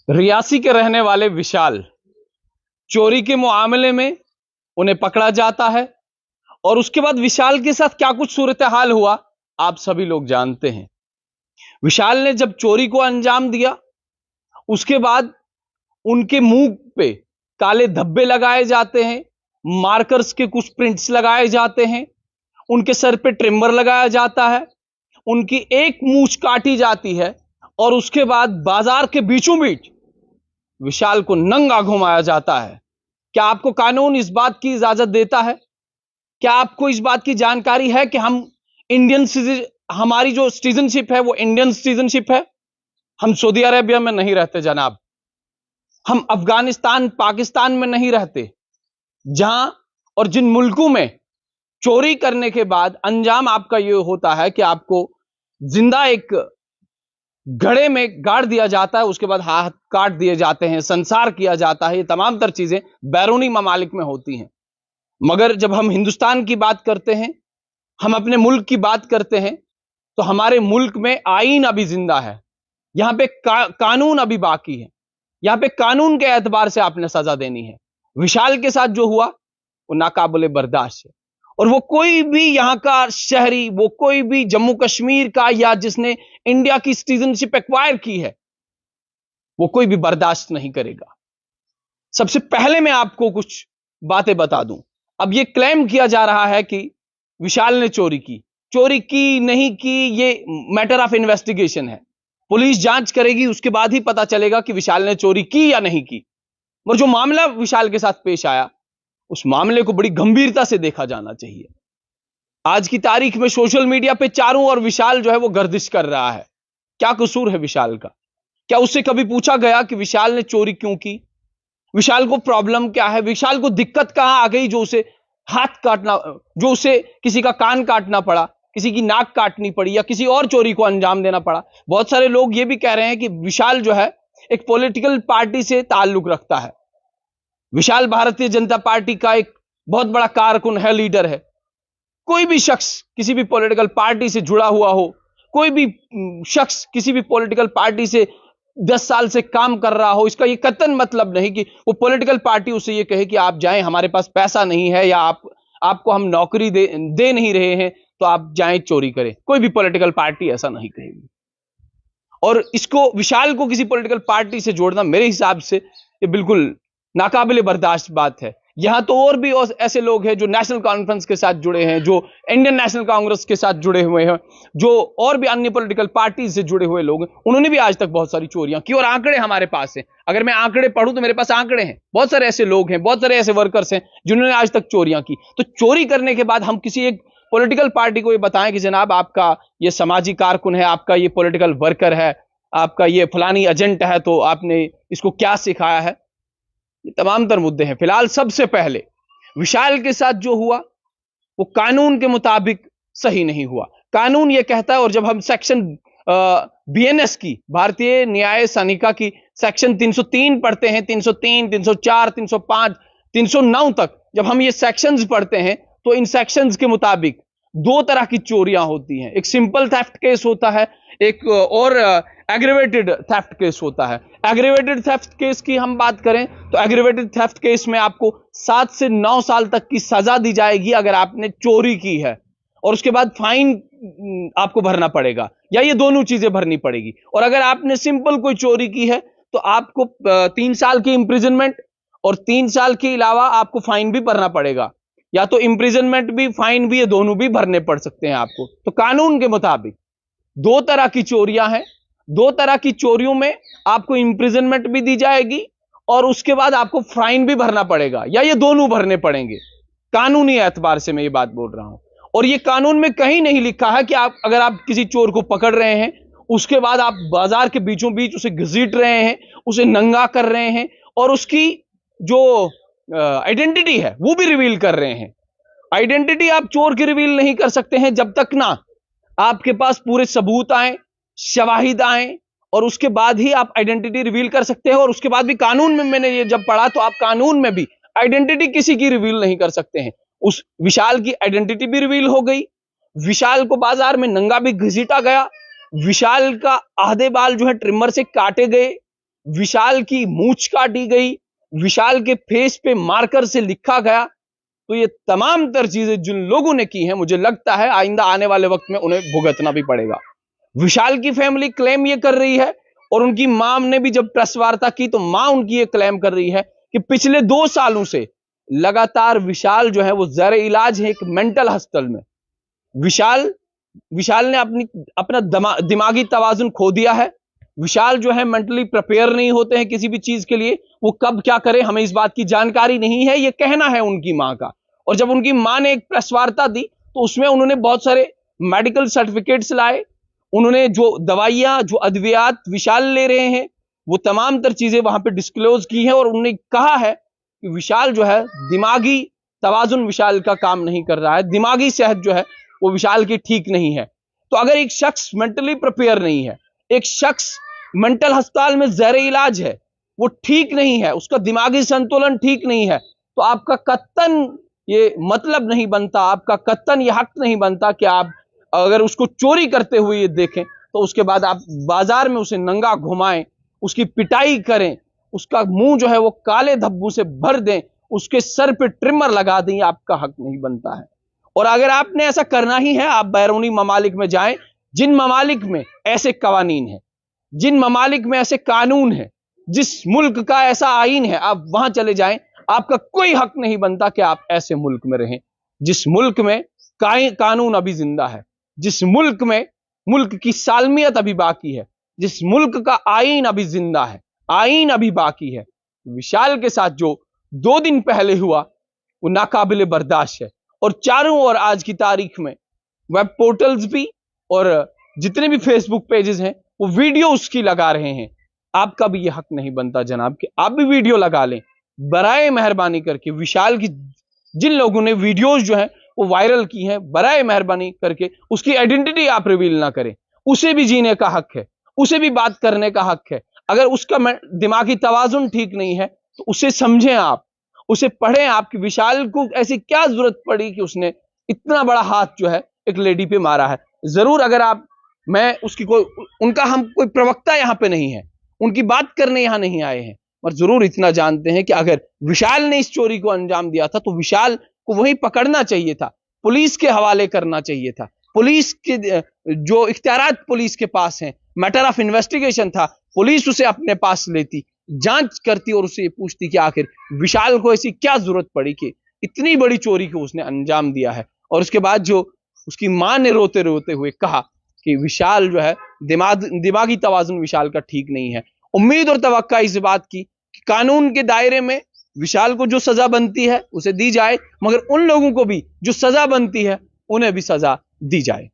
रियासी के रहने वाले विशाल चोरी के मामले में उन्हें पकड़ा जाता है और उसके बाद विशाल के साथ क्या कुछ सूरत हाल हुआ आप सभी लोग जानते हैं। विशाल ने जब चोरी को अंजाम दिया उसके बाद उनके मुंह पे काले धब्बे लगाए जाते हैं, मार्कर्स के कुछ प्रिंट्स लगाए जाते हैं, उनके सर पे ट्रिमर लगाया जाता है, उनकी एक मूंछ काटी जाती है और उसके बाद बाजार के बीचों बीच विशाल को नंगा घुमाया जाता है। क्या आपको कानून इस बात की इजाजत देता है? क्या आपको इस बात की जानकारी है कि हमारी जो सिटीजनशिप है वो इंडियन सिटीजनशिप है? हम सऊदी अरेबिया में नहीं रहते जनाब, हम अफगानिस्तान पाकिस्तान में नहीं रहते, जहां और जिन मुल्कों में चोरी करने के बाद अंजाम आपका यह होता है कि आपको जिंदा एक घड़े में गाड़ दिया जाता है, उसके बाद हाथ काट दिए जाते हैं, संसार किया जाता है। ये तमाम तर चीजें बैरूनी ममालिक में होती हैं, मगर जब हम हिंदुस्तान की बात करते हैं, हम अपने मुल्क की बात करते हैं, तो हमारे मुल्क में आईन अभी जिंदा है, यहां पे कानून अभी बाकी है, यहां पे कानून के एतबार से आपने सजा देनी है। विशाल के साथ जो हुआ वो नाकाबिले बर्दाश्त है और वो कोई भी यहां का शहरी, वो कोई भी जम्मू कश्मीर का या जिसने इंडिया की सिटीजनशिप एक्वायर की है, वो कोई भी बर्दाश्त नहीं करेगा। सबसे पहले मैं आपको कुछ बातें बता दूं। अब यह क्लेम किया जा रहा है कि विशाल ने चोरी की नहीं की, ये मैटर ऑफ इन्वेस्टिगेशन है, पुलिस जांच करेगी, उसके बाद ही पता चलेगा कि विशाल ने चोरी की या नहीं की। और जो मामला विशाल के साथ पेश आया उस मामले को बड़ी गंभीरता से देखा जाना चाहिए। आज की तारीख में सोशल मीडिया पे चारों ओर विशाल जो है वो गर्दिश कर रहा है। क्या कसूर है विशाल का? क्या उससे कभी पूछा गया कि विशाल ने चोरी क्यों की? विशाल को प्रॉब्लम क्या है? विशाल को दिक्कत कहां आ गई जो उसे हाथ काटना, जो उसे किसी का कान काटना पड़ा, किसी की नाक काटनी पड़ी या किसी और चोरी को अंजाम देना पड़ा? बहुत सारे लोग ये भी कह रहे हैं कि विशाल जो है एक पॉलिटिकल पार्टी से ताल्लुक रखता है। विशाल भारतीय जनता पार्टी का एक बहुत बड़ा कारकुन है, लीडर है। कोई भी शख्स किसी भी पॉलिटिकल पार्टी से जुड़ा हुआ हो, कोई भी शख्स किसी भी पॉलिटिकल पार्टी से 10 साल से काम कर रहा हो, इसका यह कतई मतलब नहीं कि वो पॉलिटिकल पार्टी उसे यह कहे कि आप जाएं, हमारे पास पैसा नहीं है या आपको हम नौकरी दे नहीं रहे हैं तो आप जाएं चोरी करें। कोई भी पॉलिटिकल पार्टी ऐसा नहीं कहेगी। और इसको विशाल को किसी पॉलिटिकल पार्टी से जोड़ना मेरे हिसाब से ये बिल्कुल नाकाबिले बर्दाश्त बात है। यहां तो और भी ऐसे लोग हैं जो नेशनल कॉन्फ्रेंस के साथ जुड़े हैं, जो इंडियन नेशनल कांग्रेस के साथ जुड़े हुए हैं, जो और भी अन्य पॉलिटिकल पार्टी से जुड़े हुए लोग हैं, उन्होंने भी आज तक बहुत सारी चोरियां की और आंकड़े हमारे पास हैं। अगर मैं आंकड़े पढ़ूं तो मेरे पास आंकड़े हैं। बहुत सारे ऐसे लोग हैं, बहुत सारे ऐसे वर्कर्स हैं जिन्होंने आज तक चोरियां की। तो चोरी करने के बाद हम किसी एक पॉलिटिकल पार्टी को ये बताएं कि जनाब आपका ये सामाजिक कारकुन है, आपका ये पॉलिटिकल वर्कर है, आपका ये फलानी एजेंट है, तो आपने इसको क्या सिखाया है? ये तमाम तर मुद्दे हैं। फिलहाल सबसे पहले विशाल के साथ जो हुआ वो कानून के मुताबिक सही नहीं हुआ। कानून ये कहता है, और जब हम सेक्शन बीएनएस की, भारतीय न्याय संहिता की सेक्शन 303 पढ़ते हैं, 303, 304, 305, 309 तक जब हम ये सेक्शंस पढ़ते हैं तो इन सेक्शंस के मुताबिक दो तरह की चोरियां होती हैं। एक सिंपल थेफ्ट केस होता है, एक और एग्रीवेटेड थेफ्ट केस होता है। एग्रीवेटेड थेफ्ट केस की हम बात करें तो एग्रीवेटेड थेफ्ट केस में आपको 7 से 9 साल तक की सजा दी जाएगी अगर आपने चोरी की है, और उसके बाद फाइन आपको भरना पड़ेगा या ये दोनों चीजें भरनी पड़ेगी। और अगर आपने सिंपल कोई चोरी की है तो आपको 3 साल की इंप्रिजनमेंट और 3 साल के अलावा आपको फाइन भी भरना पड़ेगा, या तो इंप्रिजनमेंट भी फाइन भी, ये दोनों भी भरने पड़ सकते हैं आपको। तो कानून के मुताबिक दो तरह की चोरियां हैं। दो तरह की चोरियों में आपको इंप्रिजनमेंट भी दी जाएगी और उसके बाद आपको फाइन भी भरना पड़ेगा, या ये दोनों भरने पड़ेंगे। कानूनी एतबार से मैं ये बात बोल रहा हूं। और ये कानून में कहीं नहीं लिखा है कि अगर आप किसी चोर को पकड़ रहे हैं उसके बाद आप बाजार के बीचों बीच उसे घसीट रहे हैं, उसे नंगा कर रहे हैं और उसकी जो आइडेंटिटी है वो भी रिवील कर रहे हैं। आइडेंटिटी आप चोर की रिवील नहीं कर सकते हैं जब तक ना आपके पास पूरे सबूत आए, शवाहिद आए, और उसके बाद ही आप आइडेंटिटी रिवील कर सकते हैं। और उसके बाद भी कानून में मैंने ये जब पढ़ा तो आप कानून में भी आइडेंटिटी किसी की रिवील नहीं कर सकते हैं। उस विशाल की आइडेंटिटी भी रिवील हो गई, विशाल को बाजार में नंगा भी घसीटा गया, विशाल का आधे बाल जो है ट्रिमर से काटे गए, विशाल की मूंछ काटी गई, विशाल के फेस पे मार्कर से लिखा गया। तो ये तमाम तर चीजें जिन लोगों ने की हैं, मुझे लगता है आइंदा आने वाले वक्त में उन्हें भुगतना भी पड़ेगा। विशाल की फैमिली क्लेम ये कर रही है, और उनकी मां ने भी जब प्रेस वार्ता की तो मां उनकी ये क्लेम कर रही है कि पिछले 2 सालों से लगातार विशाल जो है वो ज़ेर इलाज है एक मेंटल हॉस्पिटल में। विशाल ने अपना दिमागी तवाजुन खो दिया है। विशाल जो है मेंटली प्रिपेयर नहीं होते हैं किसी भी चीज के लिए, वो कब क्या करे हमें इस बात की जानकारी नहीं है, ये कहना है उनकी मां का। और जब उनकी मां ने एक प्रेस वार्ता दी तो उसमें उन्होंने बहुत सारे मेडिकल सर्टिफिकेट्स लाए, उन्होंने जो दवाइयां जो अद्वियात विशाल ले रहे हैं वो तमाम तर चीजें वहां पे डिस्क्लोज की हैं, और उन्होंने कहा है कि विशाल जो है दिमागी तवाजुन विशाल का काम नहीं कर रहा है, दिमागी सेहत जो है वो विशाल की ठीक नहीं है। तो अगर एक शख्स मेंटली प्रिपेयर नहीं है, एक शख्स मेंटल अस्पताल में ज़ेर इलाज है, वो ठीक नहीं है, उसका दिमागी संतुलन ठीक नहीं है, तो आपका कत्तन ये मतलब नहीं बनता, आपका कत्तन ये हक नहीं बनता कि आप अगर उसको चोरी करते हुए ये देखें तो उसके बाद आप बाजार में उसे नंगा घुमाएं, उसकी पिटाई करें, उसका मुंह जो है वो काले धब्बों से भर दें, उसके सर पे ट्रिमर लगा दें, आपका हक नहीं बनता है। और अगर आपने ऐसा करना ही है, आप बैरूनी ममालिक में जाएं, जिन ममालिक में ऐसे कवानीन हैं, जिन ममालिक में ऐसे कानून हैं, जिस मुल्क का ऐसा आईन है, आप वहां चले जाएं। आपका कोई हक नहीं बनता कि आप ऐसे मुल्क में रहें जिस मुल्क में कानून अभी जिंदा है, जिस मुल्क में मुल्क की सालमियत अभी बाकी है, जिस मुल्क का आईन अभी जिंदा है, आईन अभी बाकी है। विशाल के साथ जो 2 दिन पहले हुआ वो नाकाबिले बर्दाश्त है, और चारों ओर आज की तारीख में वेब पोर्टल्स भी और जितने भी फेसबुक पेजेस हैं वो वीडियो उसकी लगा रहे हैं। आपका भी ये हक नहीं बनता जनाब कि आप भी वीडियो लगा लें। बराए मेहरबानी करके विशाल की जिन लोगों ने वीडियोस जो है वो वायरल की हैं, बराए मेहरबानी करके उसकी आइडेंटिटी आप रिवील ना करें। उसे भी जीने का हक है, उसे भी बात करने का हक है। अगर उसका दिमागी तवाजुन ठीक नहीं है तो उसे समझें, आप उसे पढ़ें। आपकी विशाल को ऐसी क्या जरूरत पड़ी कि उसने इतना बड़ा हाथ जो है एक लेडी पे मारा है। जरूर अगर आप मैं उसकी उनका हम कोई प्रवक्ता यहां पे नहीं है, उनकी बात करने यहां नहीं आए हैं, पर जरूर इतना जानते हैं कि अगर विशाल ने इस चोरी को अंजाम दिया था तो विशाल को वही पकड़ना चाहिए था, पुलिस के हवाले करना चाहिए था। पुलिस के जो इख्तियारात पुलिस के पास हैं, मैटर ऑफ इन्वेस्टिगेशन था, पुलिस उसे अपने पास लेती, जांच करती और उसे पूछती कि आखिर विशाल को ऐसी क्या जरूरत पड़ी कि इतनी बड़ी चोरी को उसने अंजाम दिया है। और उसके बाद जो उसकी मां ने रोते रोते हुए कहा कि विशाल जो है दिमागी तवाजुन विशाल का ठीक नहीं है। उम्मीद और तवक्का इस बात की कि कानून के दायरे में विशाल को जो सजा बनती है उसे दी जाए, मगर उन लोगों को भी जो सजा बनती है उन्हें भी सजा दी जाए।